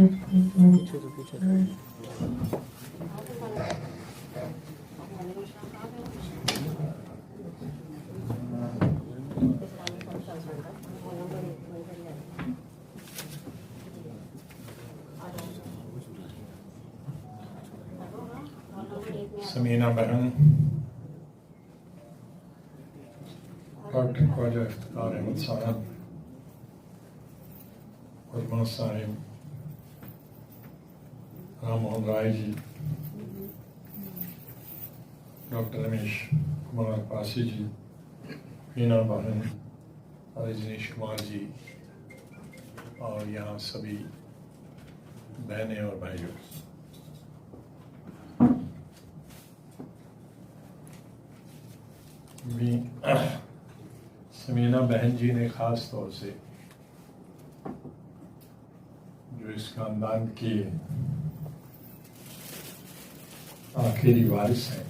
पीछे तो पीछे समीना बहन डॉक्टर ख्वाजा इफ्तिखार अहमद साहब, उर्मा साहिब, राम मोहन राय जी, डॉक्टर रमेश कुमार पासी जी, मीना बहन, रजनीश कुमार जी और यहाँ सभी बहनें और भाइयों, समीना बहन जी ने खास तौर से जो इस खानदान के आखिरी वारिस हैं,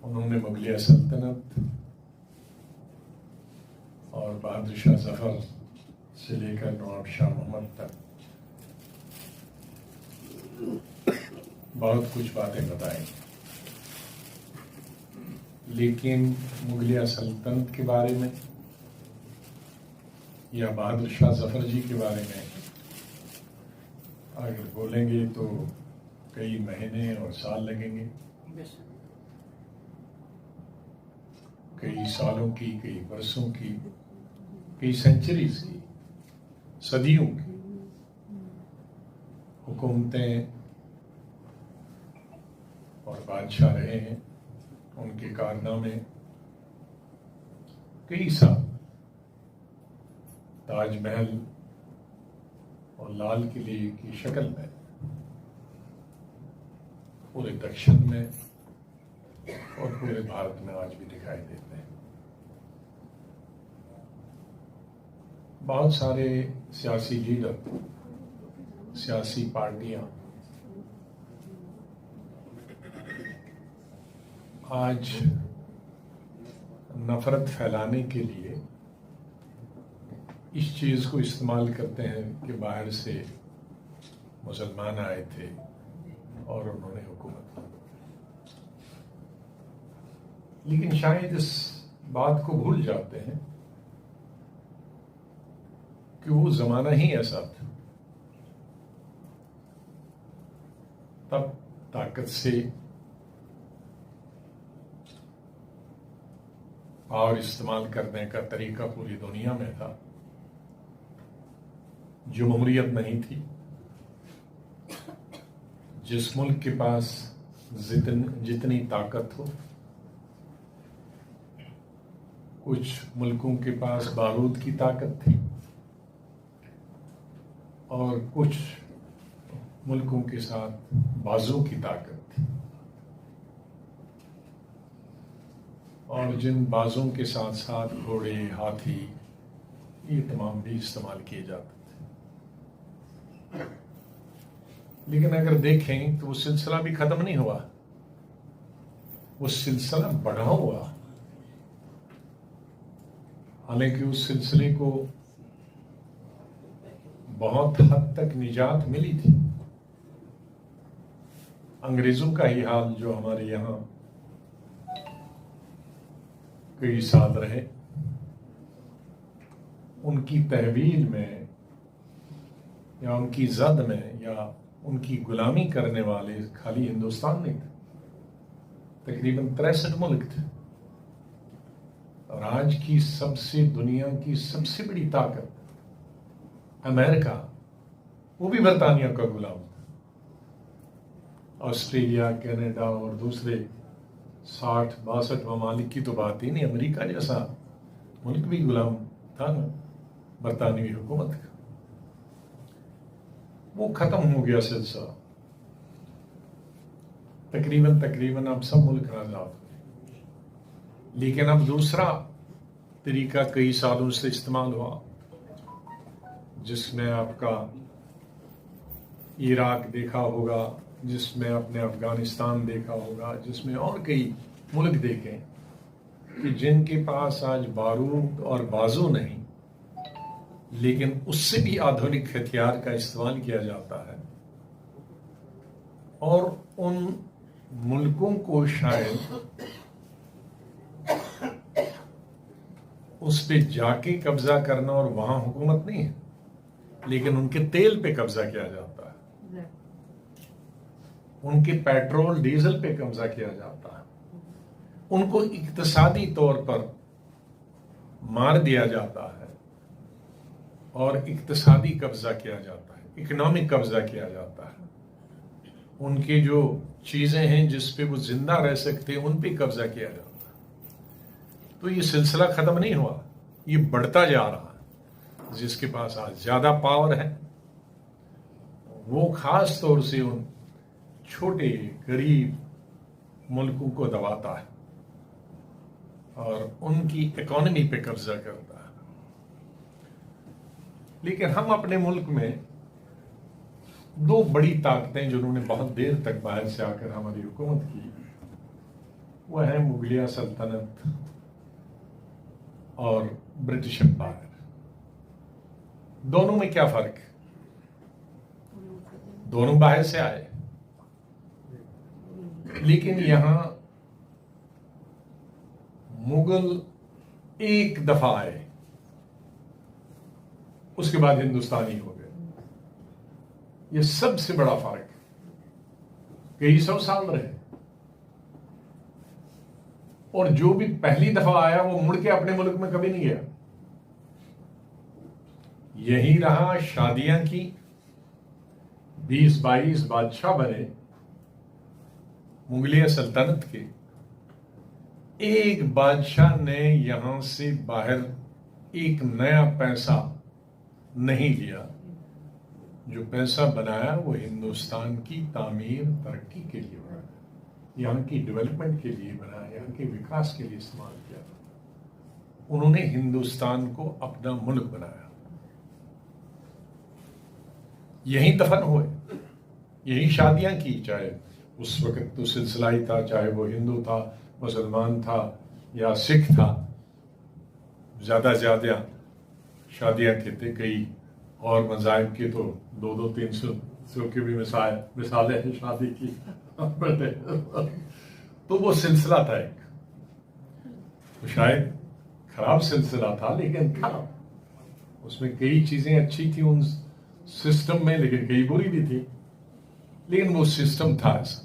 उन्होंने मुगलिया सल्तनत और बहादुर शाह जफर से लेकर नवाब शाह मोहम्मद तक बहुत कुछ बातें बताई, लेकिन मुगलिया सल्तनत के बारे में या बहादुर शाह जफर जी के बारे में अगर बोलेंगे तो कई महीने और साल लगेंगे, कई सालों की, कई वर्षों की, कई सेंचुरीज की, सदियों की हुकूमतें और बादशाह रहे हैं। उनके कारनामे कई साल ताजमहल और लाल किले की शक्ल में पूरे दक्षिण में और पूरे भारत में आज भी दिखाई देते हैं। बहुत सारे सियासी लीडर, सियासी पार्टियां आज नफरत फैलाने के लिए इस चीज को इस्तेमाल करते हैं कि बाहर से मुसलमान आए थे और उन्होंने हुकूमत की, लेकिन शायद इस बात को भूल जाते हैं कि वो जमाना ही ऐसा था। तब ताकत से पावर इस्तेमाल करने का तरीका पूरी दुनिया में था। जमहूरियत नहीं थी। जिस मुल्क के पास जितनी ताकत हो, कुछ मुल्कों के पास बारूद की ताकत थी और कुछ मुल्कों के साथ बाजों की ताकत थी, और जिन बाजों के साथ साथ घोड़े, हाथी, ये तमाम भी इस्तेमाल किए जाते थे। लेकिन अगर देखें तो वो सिलसिला भी खत्म नहीं हुआ, वो सिलसिला बढ़ा हुआ। हालांकि उस सिलसिले को बहुत हद तक निजात मिली थी। अंग्रेजों का ही हाल जो हमारे यहाँ कई साल रहे, उनकी तहवील में या उनकी जद में या उनकी गुलामी करने वाले खाली हिंदुस्तान नहीं थे, तकरीबन 63 मुल्क थे। और आज की दुनिया की सबसे बड़ी ताकत अमेरिका, वो भी बरतानिया का गुलाम था। ऑस्ट्रेलिया, कनाडा और दूसरे 60-62 ममालिक की तो बात ही नहीं, अमेरिका जैसा मुल्क भी गुलाम था ना बरतानवी हुकूमत का। वो खत्म हो गया सिलसिला। तकरीबन अब सब मुल्क आजाद हुए। लेकिन अब दूसरा तरीका कई सालों से इस्तेमाल हुआ, जिसमें आपका इराक देखा होगा, जिसमें आपने अफगानिस्तान देखा होगा, जिसमें और कई मुल्क देखे कि जिनके पास आज बारूद और बाजू नहीं, लेकिन उससे भी आधुनिक हथियार का इस्तेमाल किया जाता है और उन मुल्कों को शायद उस पे जाके कब्जा करना, और वहां हुकूमत नहीं है लेकिन उनके तेल पे कब्जा किया जाता है, उनके पेट्रोल डीजल पे कब्जा किया जाता है, उनको इक्तिसादी तौर पर मार दिया जाता है और इक्तिसादी कब्जा किया जाता है, इकोनॉमिक कब्जा किया जाता है। उनकी जो चीजें हैं जिस पे वो जिंदा रह सकते हैं उन पे कब्जा किया जाता है। तो ये सिलसिला खत्म नहीं हुआ, ये बढ़ता जा रहा है। जिसके पास आज ज्यादा पावर है वो खास तौर से उन छोटे गरीब मुल्कों को दबाता है और उनकी इकोनॉमी पे कब्जा करता है। लेकिन हम अपने मुल्क में दो बड़ी ताकतें जिन्होंने बहुत देर तक बाहर से आकर हमारी हुकूमत की, वह है मुगलिया सल्तनत और ब्रिटिश एम्पायर। दोनों में क्या फर्क है? दोनों बाहर से आए, लेकिन यहां मुगल एक दफा आए, उसके बाद हिंदुस्तानी हो गए। ये सबसे बड़ा फर्क है। कई सौ साल रहे और जो भी पहली दफा आया वो मुड़ के अपने मुल्क में कभी नहीं गया, यही रहा, शादियां की, 20-22 बादशाह बने मुगलिया सल्तनत के। एक बादशाह ने यहां से बाहर एक नया पैसा नहीं लिया। जो पैसा बनाया वो हिंदुस्तान की तामीर, तरक्की के लिए बनाया, यहाँ की डेवलपमेंट के लिए बनाया, यहाँ के विकास के लिए इस्तेमाल किया। उन्होंने हिंदुस्तान को अपना मुल्क बनाया। यही दफन हुए, यही शादियां की, चाहे उस वक्त तो सिलसिला ही था, चाहे वो हिंदू था, मुसलमान था या सिख था। ज्यादा शादियां कहते, कई और मज़ाहिब की तो 200-300 की भी मिसालें हैं शादी की। तो वो सिलसिला था एक, तो शायद खराब सिलसिला था लेकिन था। उसमें कई चीजें अच्छी थी उन सिस्टम में, लेकिन कई बुरी भी थी, लेकिन वो सिस्टम था ऐसा।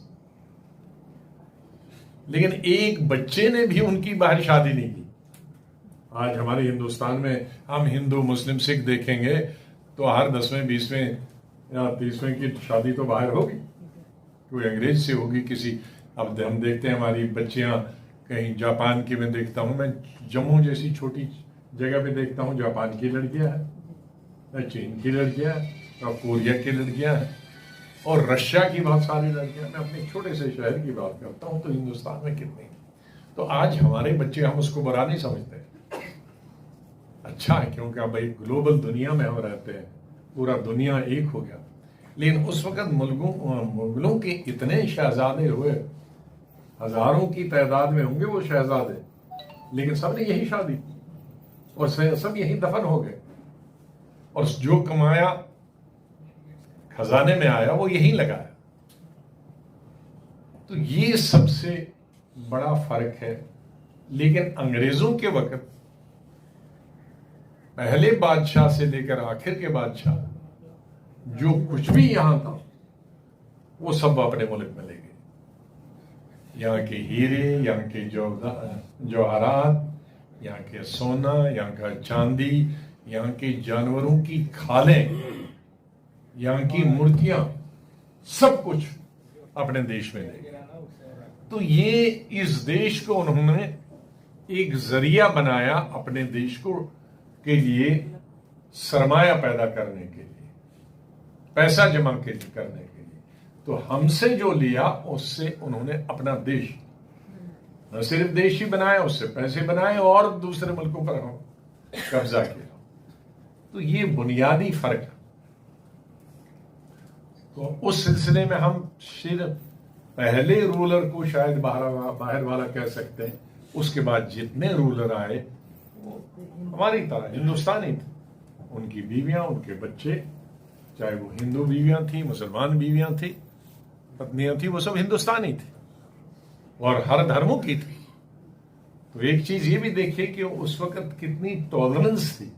लेकिन एक बच्चे ने भी उनकी बाहर शादी नहीं की। आज हमारे हिंदुस्तान में हम हिंदू मुस्लिम सिख देखेंगे तो हर 10वें 20वें या 30वें की शादी तो बाहर होगी, कोई अंग्रेज से होगी किसी। अब हम देखते हैं हमारी बच्चियां कहीं जापान की, मैं देखता हूं, मैं जम्मू जैसी छोटी जगह पे देखता हूं जापान की लड़कियां हैं, चीन की लड़कियां हैं, और कोरिया की लड़कियां हैं, और रशिया की बहुत सारी लड़कियां। मैं अपने छोटे से शहर की बात करता हूं तो हिंदुस्तान में कितनी। तो आज हमारे बच्चे, हम उसको बुरा नहीं समझते, अच्छा है, क्योंकि अब एक ग्लोबल दुनिया में हम रहते हैं, पूरा दुनिया एक हो गया। लेकिन उस वक्त मुगलों के इतने शहजादे हुए, हजारों की तादाद में होंगे वो शहजादे, लेकिन सब ने यही शादी की और सब यही दफन हो गए, और जो कमाया खजाने में आया वो यही लगाया। तो ये सबसे बड़ा फर्क है। लेकिन अंग्रेजों के वक्त पहले बादशाह से लेकर आखिर के बादशाह, जो कुछ भी यहां था वो सब अपने मुल्क में ले गए। यहाँ के हीरे, यहाँ के जवाहरात, यहाँ के सोना, यहाँ का चांदी, यहाँ के जानवरों की खालें, यहाँ की मूर्तियां, सब कुछ अपने देश में ले गए। तो ये इस देश को उन्होंने एक जरिया बनाया अपने देश को के लिए, सरमाया पैदा करने के लिए, पैसा जमा करने के लिए। तो हमसे जो लिया उससे उन्होंने अपना देश, न सिर्फ देश ही बनाया, उससे पैसे बनाए और दूसरे मुल्कों पर कब्जा किया। तो ये बुनियादी फर्क है। तो उस सिलसिले में हम सिर्फ पहले रूलर को शायद बाहर वाला कह सकते हैं, उसके बाद जितने रूलर आए वो हमारी तरह हिंदुस्तानी थे। उनकी बीवियां, उनके बच्चे, चाहे वो हिंदू बीवियां थी, मुसलमान बीवियां थी, पत्नियां थी, वो सब हिंदुस्तानी थी और हर धर्मों की थी। तो एक चीज ये भी देखिए कि उस वक्त कितनी टॉलरेंस थी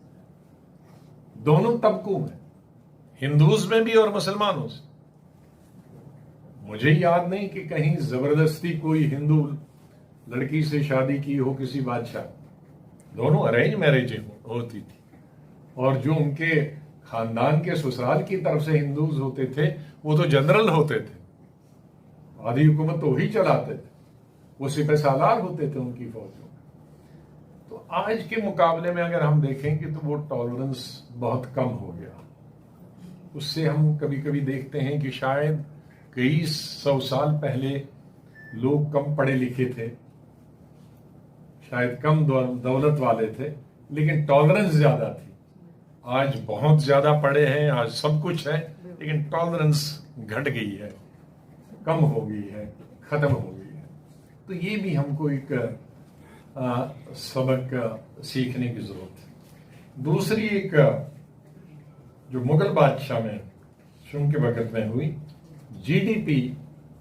दोनों तबकों में, हिंदूज में भी और मुसलमानों से। मुझे याद नहीं कि कहीं जबरदस्ती कोई हिंदू लड़की से शादी की हो किसी बादशाह, दोनों अरेंज मैरिज होती थी। और जो उनके खानदान के ससुराल की तरफ से हिंदूज होते थे वो तो जनरल होते थे, आधी हुकूमत तो वही चलाते थे, वो सिपह सालार होते थे उनकी फौजों। तो आज के मुकाबले में अगर हम देखेंगे तो वो टॉलरेंस बहुत कम हो गया। उससे हम कभी कभी देखते हैं कि शायद कई सौ साल पहले लोग कम पढ़े लिखे थे, शायद कम दौलत वाले थे, लेकिन टॉलरेंस ज्यादा थी। आज बहुत ज्यादा पढ़े हैं, आज सब कुछ है, लेकिन टॉलरेंस घट गई है, कम हो गई है, खत्म हो गई है। तो ये भी हमको एक सबक सीखने की जरूरत है। दूसरी एक जो मुगल बादशाह में शुंग के वक्त में हुई, जीडीपी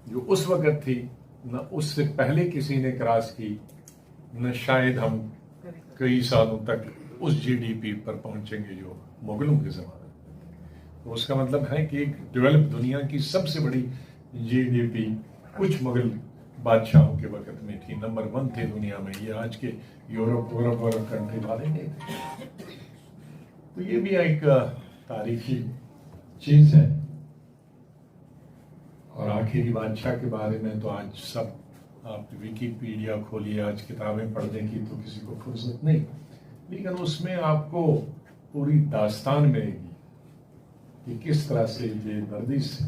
जो उस वक्त थी न उससे पहले किसी ने क्रॉस की, न शायद हम कई सालों तक उस जीडीपी पर पहुंचेंगे जो मुगलों के जमाने में। तो उसका मतलब है कि एक डेवलप दुनिया की सबसे बड़ी जीडीपी कुछ मुगल बादशाहों के वक्त में थी, नंबर 1 थे दुनिया में। ये आज के यूरोप और कंट्री वाले नहीं थे। तो ये भी एक तारीखी चीज है। और आखिरी बादशाह के बारे में तो आज सब, आप विकिपीडिया खोलिए, आज किताबें पढ़ने की तो किसी को फुर्सत नहीं, लेकिन उसमें आपको पूरी दास्तान मिलेगी कि किस तरह से ये वर्दिश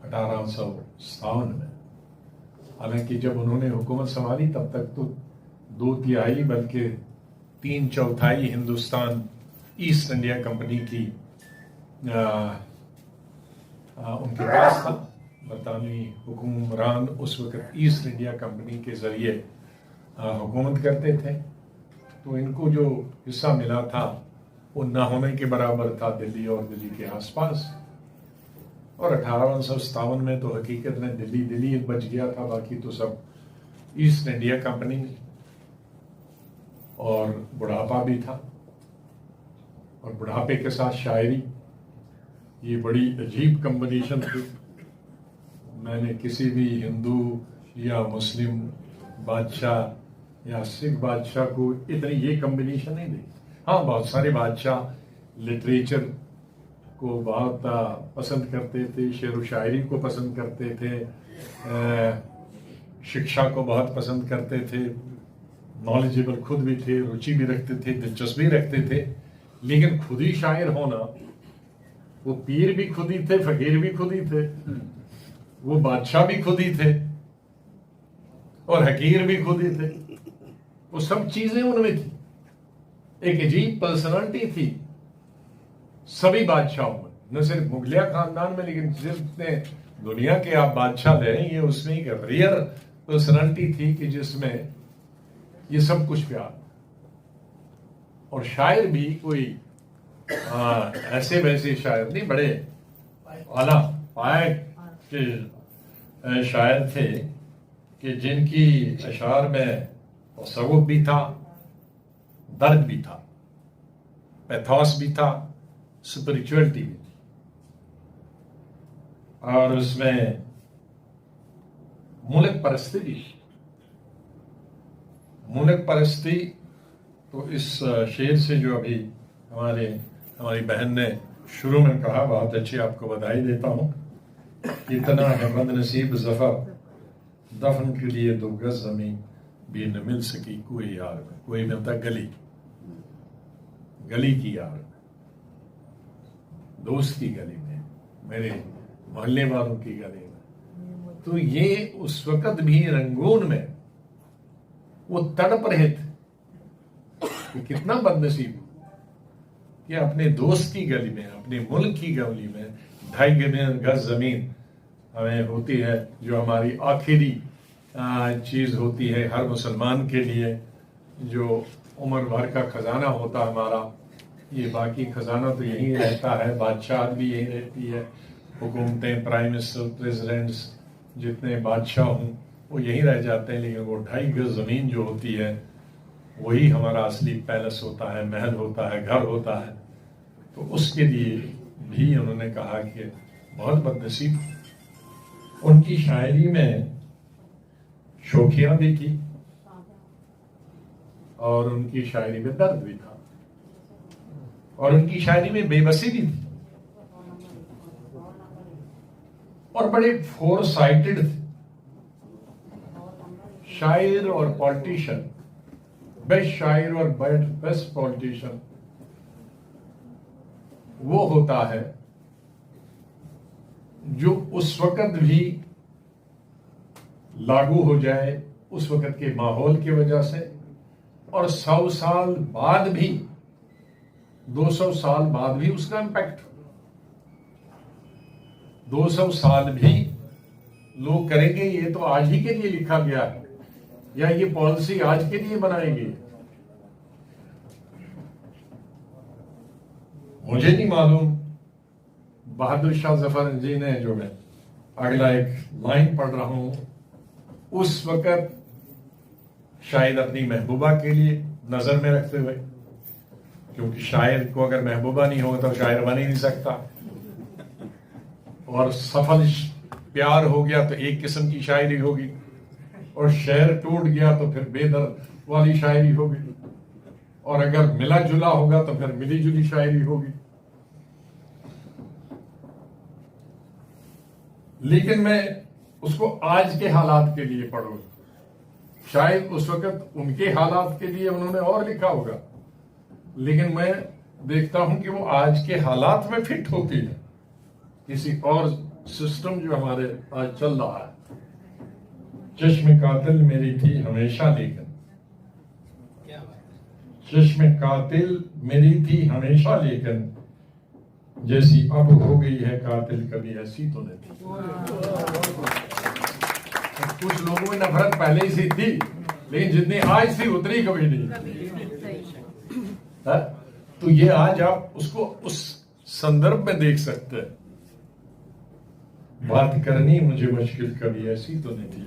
1857 में, हालांकि जब उन्होंने हुकूमत संभाली तब तक तो 2/3 बल्कि 3/4 हिंदुस्तान ईस्ट इंडिया कंपनी की उनके पास था। बरतानवी हुक्मरान उस वक्त ईस्ट इंडिया कंपनी के जरिए हुकूमत करते थे। तो इनको जो हिस्सा मिला था वो न होने के बराबर था दिल्ली और दिल्ली के आसपास। और 1857 में तो हकीकत में दिल्ली बच गया था, बाकी तो सब ईस्ट इंडिया कंपनी। और बुढ़ापा भी था, और बुढ़ापे के साथ शायरी, ये बड़ी अजीब कॉम्बिनेशन थी। मैंने किसी भी हिंदू या मुस्लिम बादशाह या सिख बादशाह को इतनी ये कॉम्बिनेशन नहीं देखी। हाँ, बहुत सारे बादशाह लिटरेचर को बहुत पसंद करते थे, शेर व शायरी को पसंद करते थे, शिक्षा को बहुत पसंद करते थे, नॉलेजेबल खुद भी थे, रुचि भी रखते थे, दिलचस्पी रखते थे। लेकिन खुद ही शायर होना, वो पीर भी खुद ही थे, फकीर भी खुद ही थे, वो बादशाह भी खुद ही थे, और हकीर भी खुद ही थे। वो सब चीजें उनमें थी। एक अजीब पर्सनालिटी थी सभी बादशाहों में, न सिर्फ मुगलिया खानदान में, लेकिन जितने दुनिया के आप बादशाह ले, ये उसमें एक रेयर पर्सनालिटी थी कि जिसमें ये सब कुछ प्यार। और शायर भी कोई ऐसे वैसे शायर नहीं, बड़े आला पाए के शायर थे कि जिनकी अशार में तसव्वुफ भी था, दर्द भी था, पैथोस भी था, स्पिरिचुअलिटी भी थी। और उसमें मुल्क परस्ती भी। मुल्क परस्ती तो इस शेर से जो अभी हमारी बहन ने शुरू में कहा, बहुत अच्छी आपको बधाई देता हूं। इतना है बदनसीब ज़फ़र, दफन के लिए 2 गज ज़मीन भी न मिल सकी कोई यार में। कोई मिलता गली की यार में, दोस्त की गली में, मेरे मोहल्ले वालों की गली में। तो ये उस वक्त भी रंगून में वो तड़प रहे थे कि कितना बदनसीब कि अपने दोस्त की गली में, अपने मुल्क की गली में 2.5 गज जमीन हमें होती है, जो हमारी आखिरी चीज होती है हर मुसलमान के लिए, जो उम्र भर का खजाना होता हमारा, ये बाकी खजाना तो यहीं रहता है, बादशाह भी यहीं रहती है, हुकूमतें, प्राइम मिनिस्टर, प्रेसिडेंट्स, जितने बादशाह हों वो यहीं रह जाते हैं, लेकिन वो 2.5 गज ज़मीन जो होती है वही हमारा असली पैलेस होता है, महल होता है, घर होता है। तो उसके लिए भी उन्होंने कहा कि बहुत बदनसीब। उनकी शायरी में शोखियां भी थी और उनकी शायरी में दर्द भी था और उनकी शायरी में बेबसी भी थी और बड़े फोर साइटेड थे। शायर और पॉलिटिशियन, बेस्ट शायर और बेस्ट पॉलिटिशियन वो होता है जो उस वक्त भी लागू हो जाए उस वक्त के माहौल की वजह से, और 100 साल बाद भी, 200 साल बाद भी उसका इम्पैक्ट, 200 साल भी लोग करेंगे ये तो आज ही के लिए लिखा गया है या ये पॉलिसी आज के लिए बनाई गई। मुझे नहीं मालूम बहादुर शाह जफर जी ने, जो मैं अगला एक लाइन पढ़ रहा हूं, उस वक्त शायद अपनी महबूबा के लिए नजर में रखते हुए, क्योंकि शायर को अगर महबूबा नहीं हो तो शायर बन ही नहीं सकता, और सफल प्यार हो गया तो एक किस्म की शायरी होगी, और शेर टूट गया तो फिर बेदर्द वाली शायरी होगी, और अगर मिला जुला होगा तो फिर मिली जुली शायरी होगी। लेकिन मैं उसको आज के हालात के लिए पढ़ूंगा, शायद उस वक्त उनके हालात के लिए उन्होंने और लिखा होगा, लेकिन मैं देखता हूं कि वो आज के हालात में फिट होती है किसी और सिस्टम जो हमारे आज चल रहा है। चश्म कातिल मेरी थी हमेशा लेकिन, चश्म कातिल मेरी थी हमेशा लेकिन, जैसी अब हो गई है कातिल कभी ऐसी तो नहीं थी। कुछ लोगों में नफरत पहले ही से थी, लेकिन जितनी आज थी उतनी कभी नहीं। तो ये आज आप उसको उस संदर्भ में देख सकते हैं। बात करनी मुझे मुश्किल कभी ऐसी तो नहीं थी,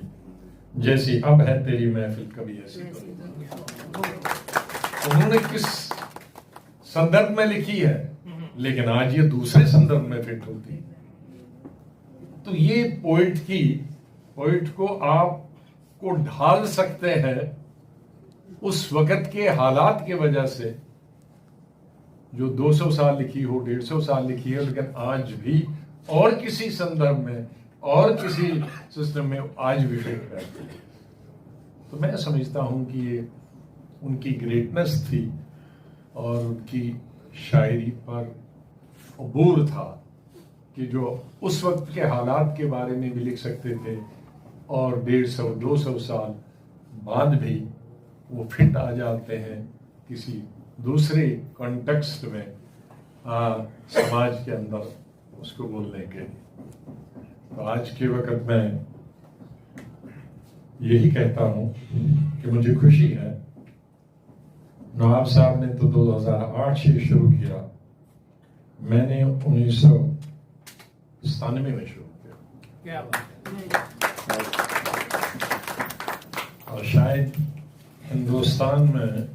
जैसी अब है तेरी महफिल कभी ऐसी तो नहीं थी। उन्होंने किस संदर्भ में लिखी है, लेकिन आज ये दूसरे संदर्भ में फिट होती है। तो ये पोइट को आपको ढाल सकते हैं उस वक्त के हालात के वजह से, जो 200 साल लिखी हो, 150 साल लिखी है, लेकिन आज भी और किसी संदर्भ में और किसी सिस्टम में आज भी फिट रहती है। तो मैं समझता हूं कि ये उनकी ग्रेटनेस थी और उनकी शायरी पर अबूर था कि जो उस वक्त के हालात के बारे में भी लिख सकते थे और 150-200 साल बाद भी वो फिट आ जाते हैं किसी दूसरे कॉन्टेक्स्ट में, समाज के अंदर उसको बोलने के। तो आज के वक्त में यही कहता हूं कि मुझे खुशी है, नवाब साहब ने तो 2008 से शुरू किया, मैंने 1997 में शुरू किया, और शायद हिंदुस्तान में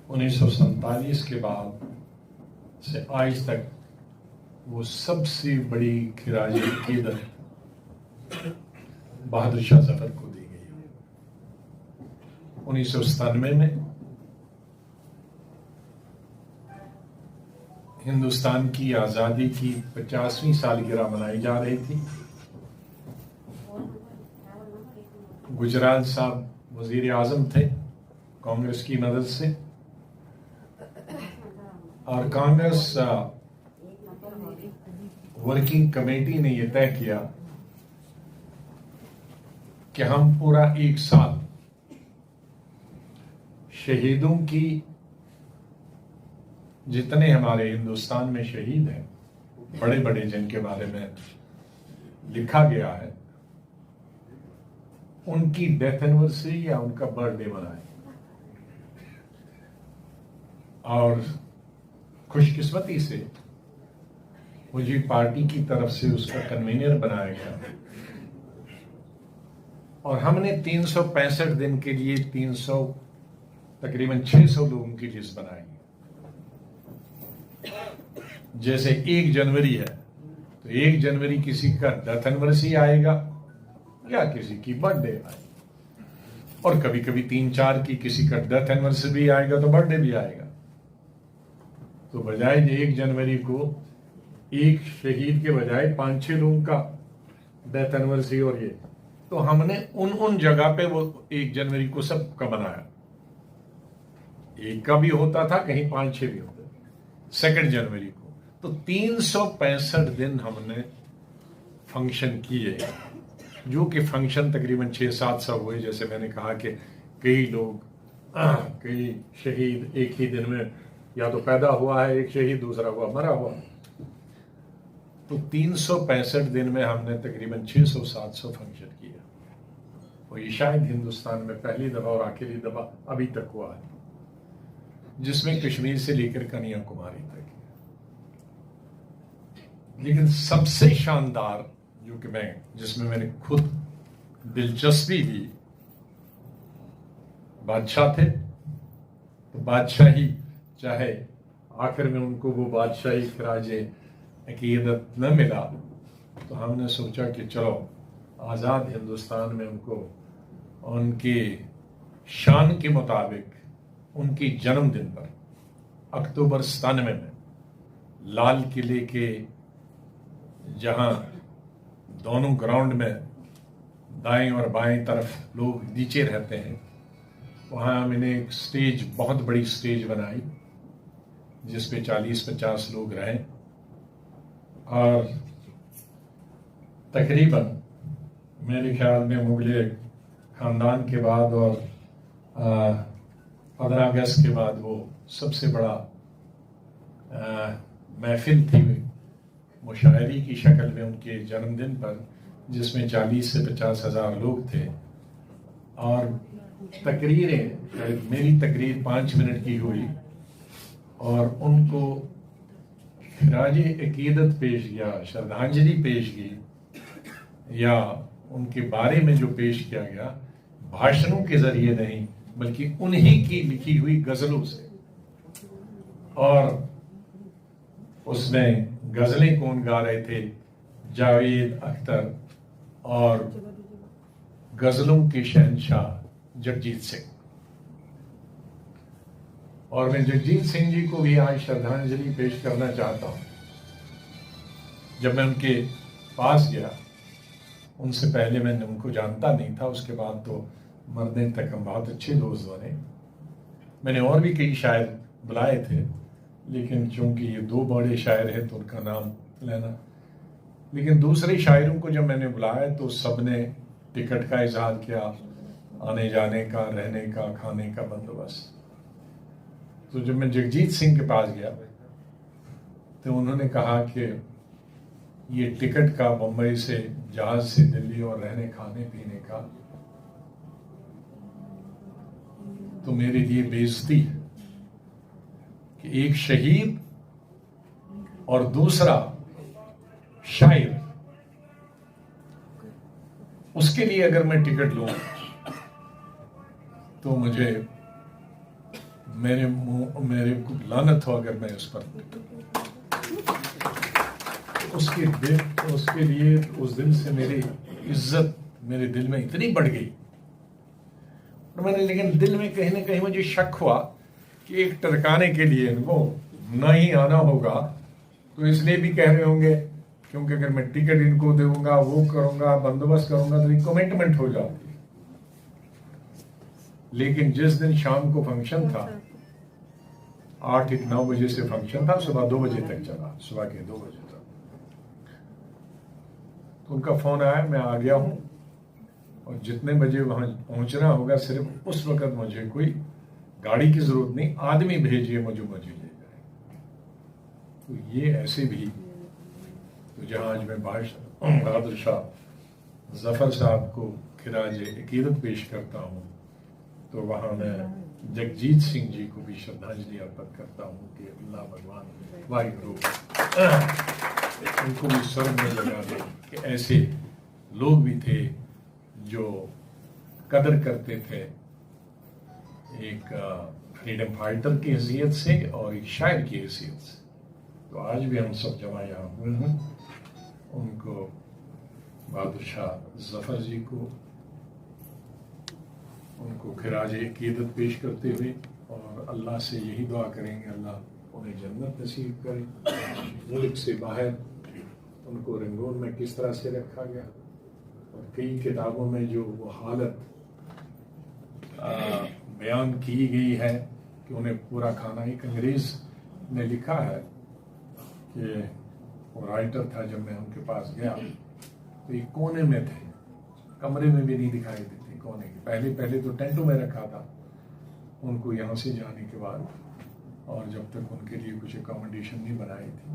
1947 के बाद से आज तक वो सबसे बड़ी खिराज अकीदत बहादुर शाह जफर को दी गई। 1997 में हिंदुस्तान की आजादी की 50वीं सालगिरह मनाई जा रही थी। गुजराल साहब वजीर आजम थे कांग्रेस की मदद से, और कांग्रेस वर्किंग कमेटी ने यह तय किया कि हम पूरा 1 साल शहीदों की, जितने हमारे हिंदुस्तान में शहीद हैं बड़े बड़े जिनके बारे में लिखा गया है, उनकी डेथ एनिवर्सरी या उनका बर्थडे मनाएं। और खुशकिस्मती से मुझे पार्टी की तरफ से उसका कन्वीनर बनाया गया और हमने 365 दिन के लिए तकरीबन 600 लोगों की लिस्ट बनाई। जैसे 1 जनवरी है तो 1 जनवरी किसी का डेथ एनिवर्सरी आएगा या किसी की बर्थडे आएगी, और कभी कभी 3-4 की किसी का डेथ एनिवर्सरी भी आएगा तो बर्थडे भी आएगा। तो बजाय 1 जनवरी को एक शहीद के बजाय 5-6 लोगों का डेथ एनिवर्सरी और ये, तो हमने उन जगह पे वो 1 जनवरी को सबका बनाया। एक का भी होता था, कहीं 5-6 भी होते थे 2 जनवरी को। तो 365 दिन हमने फंक्शन किए, जो कि फंक्शन तकरीबन 600-700 हुए। जैसे मैंने कहा कि कई लोग कई शहीद एक ही दिन में, या तो पैदा हुआ है एक शहीद, दूसरा हुआ मरा हुआ। तो 365 दिन में हमने तकरीबन 600-700 फंक्शन किया, और ये शायद हिंदुस्तान में पहली दफा और आखिरी दफा अभी तक हुआ है, जिसमें कश्मीर से लेकर कन्याकुमारी तक। लेकिन सबसे शानदार जो कि जिसमें मैंने खुद दिलचस्पी ली, बादशाह थे तो बादशाही, चाहे आखिर में उनको वो बादशाही खराजे अकीदत न मिला, तो हमने सोचा कि चलो आज़ाद हिंदुस्तान में उनको उनके शान के मुताबिक उनके जन्मदिन पर अक्टूबर 97 में लाल किले के जहां दोनों ग्राउंड में दाएं और बाएं तरफ लोग नीचे रहते हैं, वहां मैंने एक स्टेज, बहुत बड़ी स्टेज बनाई जिसपे 40-50 लोग रहे, और तकरीबन मेरे ख्याल में मुगले खानदान के बाद और 15 अगस्त के बाद वो सबसे बड़ा महफिल थी मुशायरी की शक्ल में उनके जन्मदिन पर, जिसमें 40 से 50 हज़ार लोग थे। और तकरीरें, मेरी तकरीर 5 मिनट की हुई और उनको खिराजे अकीदत पेश किया, श्रद्धांजलि पेश की, या उनके बारे में जो पेश किया गया भाषणों के जरिए नहीं बल्कि उन्हीं की लिखी हुई गजलों से। और उसमें गजलें कौन गा रहे थे? जावेद अख्तर, और गजलों के शहंशाह जगजीत सिंह। और मैं जगजीत सिंह जी को भी आज श्रद्धांजलि पेश करना चाहता हूं। जब मैं उनके पास गया, उनसे पहले मैंने उनको जानता नहीं था, उसके बाद तो मरने तक हम बहुत अच्छे दोस्त बने। मैंने और भी कई शायर बुलाए थे, लेकिन चूंकि ये 2 बड़े शायर हैं तो उनका नाम लेना। लेकिन दूसरे शायरों को जब मैंने बुलाया तो सबने टिकट का इजहार किया, आने जाने का, रहने का, खाने का बंदोबस्त। तो जब मैं जगजीत सिंह के पास गया तो उन्होंने कहा कि ये टिकट का मुंबई से जहाज से दिल्ली और रहने खाने पीने का तो मेरे लिए बेइज्जती है कि एक शहीद और दूसरा शायर, उसके लिए अगर मैं टिकट लूं तो मेरे को लानत हो अगर मैं उस पर उसके लिए उस दिन से मेरी इज्जत मेरे दिल में इतनी बढ़ गई। और मैंने, लेकिन दिल में कहीं ना कहीं मुझे शक हुआ कि एक टरकाने के लिए इनको नहीं आना होगा, तो इसलिए भी कह रहे होंगे क्योंकि अगर मैं टिकट इनको दूंगा, वो करूंगा, बंदोबस्त करूंगा, तो एक कमिटमेंट हो जाती। लेकिन जिस दिन शाम को फंक्शन था, 8-9 बजे से फंक्शन था, सुबह 2 बजे तक चला, सुबह के 2 बजे तक। तो उनका फोन आया, मैं आ गया हूं और जितने बजे वहां पहुंचना होगा सिर्फ उस वक्त मुझे कोई गाड़ी की जरूरत नहीं, आदमी भेजिए मुझे ले जाए। तो ये ऐसे भी, तो जहां आज मैं बहादुर शाह जफर साहब को खिराज अकीदत पेश करता हूं, तो वहां मैं जगजीत सिंह जी को भी श्रद्धांजलि अर्पित करता हूँ कि अल्लाह भगवान वाहिगुरु उनको भी स्वर्ग में लगा दे कि ऐसे लोग भी थे जो कदर करते थे एक फ्रीडम फाइटर की हैसियत से और एक शायर की हैसियत से। तो आज भी हम सब जमा यहाँ हुए हैं उनको बहादुर शाह जफर जी को उनको खिराज अकीदत पेश करते हुए और अल्लाह से यही दुआ करेंगे अल्लाह उन्हें जन्नत नसीब करे। मुल्क से बाहर उनको रंगून में किस तरह से रखा गया और कई किताबों में जो वो हालत बयान की गई है कि उन्हें पूरा खाना, एक अंग्रेज ने लिखा है कि वो राइटर था, जब मैं उनके पास गया तो एक कोने में थे, कमरे में भी नहीं दिखाई देते कोने के। पहले तो टेंटों में रखा था उनको यहाँ से जाने के बाद, और जब तक उनके लिए कुछ अकोमोडेशन नहीं बनाई थी,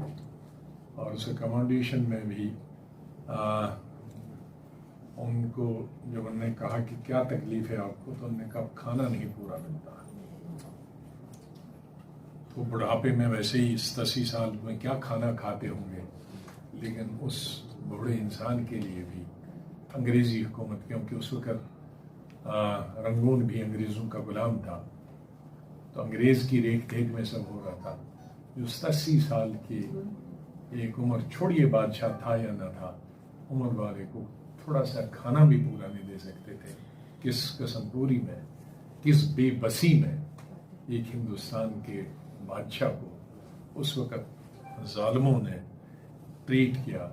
और उस अकोमोडेशन में भी उनको जब उन्होंने कहा कि क्या तकलीफ है आपको, तो उन्होंने कहा खाना नहीं पूरा मिलता। तो बुढ़ापे में वैसे ही 80 साल में क्या खाना खाते होंगे, लेकिन उस बूढ़े इंसान के लिए भी अंग्रेज़ी हुकूमत, क्योंकि उस वक़्त रंगून भी अंग्रेज़ों का गुलाम था, तो अंग्रेज़ की रेख देख में सब हो रहा था। जो 80 साल की एक उम्र, छोड़िए बादशाह था या न था, उम्र वाले को थोड़ा सा खाना भी पूरा नहीं दे सकते थे। किस कसमपुरी में, किस बेबसी में एक हिंदुस्तान के बादशाह को उस वक़्त ज़ालिमों ने ट्रीट किया,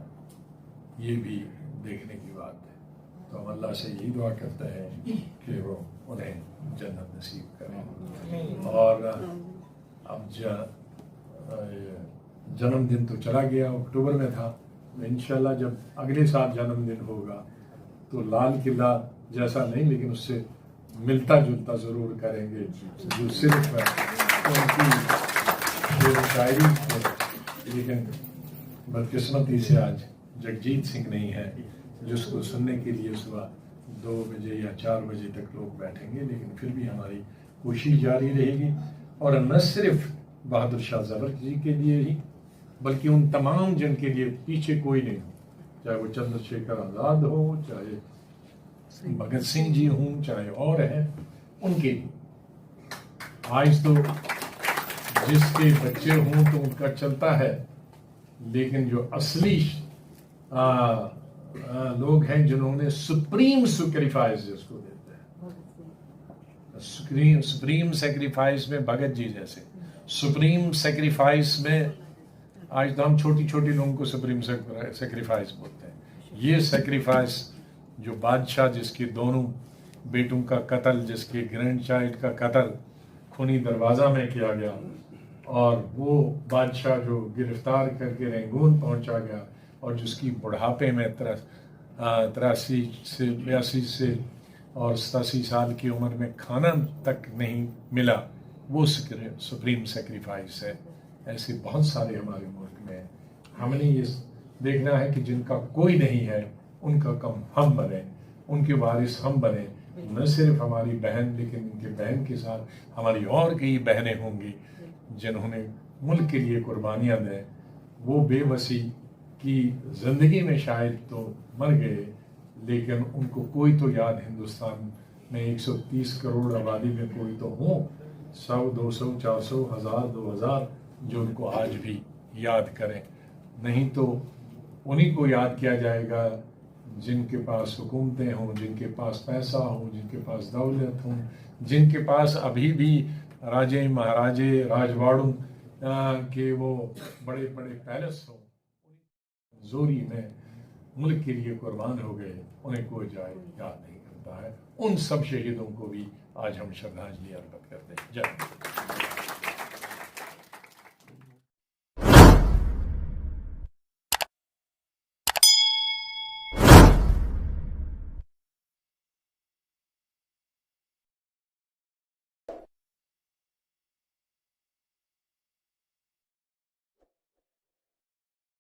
ये भी देखने की बात है। तो हम अल्लाह से यही दुआ करते हैं कि वो उन्हें जन्नत नसीब करें। और अब जन्मदिन तो चला गया, अक्टूबर में था, इंशाल्लाह जब अगले साल जन्मदिन होगा तो लाल किला जैसा नहीं, लेकिन उससे मिलता जुलता ज़रूर करेंगे, जो सिर्फ उनकी शायरी है। लेकिन बदकिस्मती से आज जगजीत सिंह नहीं है जिसको सुनने के लिए सुबह 2 बजे या 4 बजे तक लोग बैठेंगे, लेकिन फिर भी हमारी कोशिश जारी रहेगी। और न सिर्फ बहादुर शाह जफर जी के लिए ही, बल्कि उन तमाम जिनके लिए पीछे कोई नहीं, चाहे वो चंद्रशेखर आज़ाद हो, चाहे भगत सिंह जी हों, चाहे और हैं, उनके लिए आज तो जिसके बच्चे हों तो उनका चलता है, लेकिन जो असली लोग हैं जिन्होंने सुप्रीम सैक्रिफाइस जिसको देते हैं, सुप्रीम सैक्रिफाइस में भगत जी जैसे, सुप्रीम सैक्रिफाइस में आज तो हम छोटी छोटी लोगों को सुप्रीम सैक्रिफाइस बोलते हैं। ये सैक्रिफाइस जो बादशाह जिसके दोनों बेटों का कत्ल, जिसके ग्रैंड चाइल्ड का कत्ल खूनी दरवाज़ा में किया गया, और वो बादशाह जो गिरफ्तार करके रंगून पहुंचा गया और जिसकी बुढ़ापे में 83 से 82 से और 87 साल की उम्र में खाना तक नहीं मिला, वो सुप्रीम सैक्रिफाइस है। ऐसे बहुत सारे हमारे मुल्क में हमने ये देखना है कि जिनका कोई नहीं है उनका कम हम बने, उनके वारिस हम बने। न सिर्फ हमारी बहन, लेकिन उनके बहन के साथ हमारी और कई बहनें होंगी जिन्होंने मुल्क के लिए कुर्बानियाँ दें। वो बेबसी की ज़िंदगी में शायद तो मर गए, लेकिन उनको कोई तो याद हिंदुस्तान में 130 करोड़ आबादी में कोई तो हो, 100, 200, 400, 1000, 2000 जो उनको आज भी याद करें। नहीं तो उन्हीं को याद किया जाएगा जिनके पास हुकूमतें हों, जिनके पास पैसा हो, जिनके पास दौलत हो, जिनके पास अभी भी राजे महाराजे राजवाड़ों के वो बड़े बड़े पैलेस हों, जोरी में मुल्क के लिए कुर्बान हो गए, उन्हें कोई याद नहीं करता है। उन सब शहीदों को भी आज हम श्रद्धांजलि अर्पित करते हैं। जय